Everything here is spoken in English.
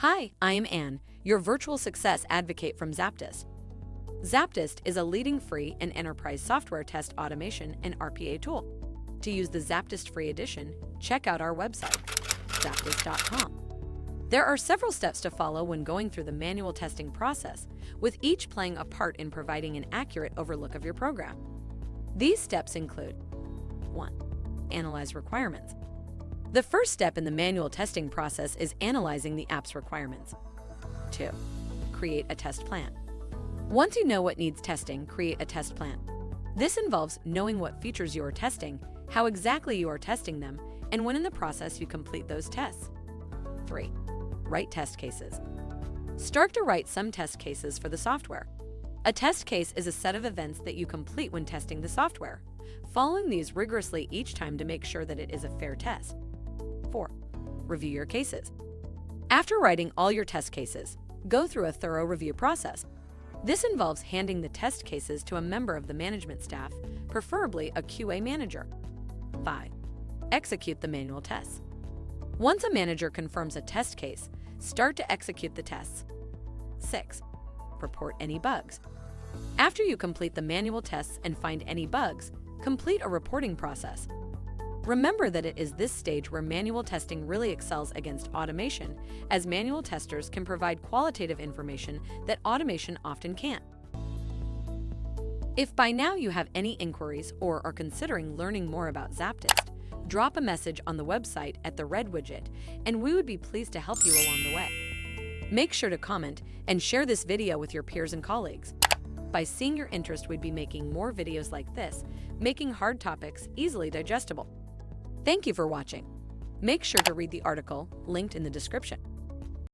Hi, I am Anne, your virtual success advocate from ZAPTEST. ZAPTEST is a leading free and enterprise software test automation and RPA tool. To use the ZAPTEST free edition, check out our website, ZAPTEST.AI. There are several steps to follow when going through the manual testing process, with each playing a part in providing an accurate overlook of your program. These steps include 1. Analyze requirements. The first step in the manual testing process is analyzing the app's requirements. 2. Create a test plan. Once you know what needs testing, create a test plan. This involves knowing what features you are testing, how exactly you are testing them, and when in the process you complete those tests. 3. Write test cases. Start to write some test cases for the software. A test case is a set of events that you complete when testing the software, following these rigorously each time to make sure that it is a fair test. 4. Review your cases. After writing all your test cases, go through a thorough review process. This involves handing the test cases to a member of the management staff, preferably a QA manager. 5. Execute the manual tests. Once a manager confirms a test case, start to execute the tests. 6. Report any bugs. After you complete the manual tests and find any bugs, complete a reporting process. Remember that it is this stage where manual testing really excels against automation, as manual testers can provide qualitative information that automation often can't. If by now you have any inquiries or are considering learning more about ZAPTEST, drop a message on the website at the red widget, and we would be pleased to help you along the way. Make sure to comment and share this video with your peers and colleagues. By seeing your interest, we'd be making more videos like this, making hard topics easily digestible. Thank you for watching. Make sure to read the article linked in the description.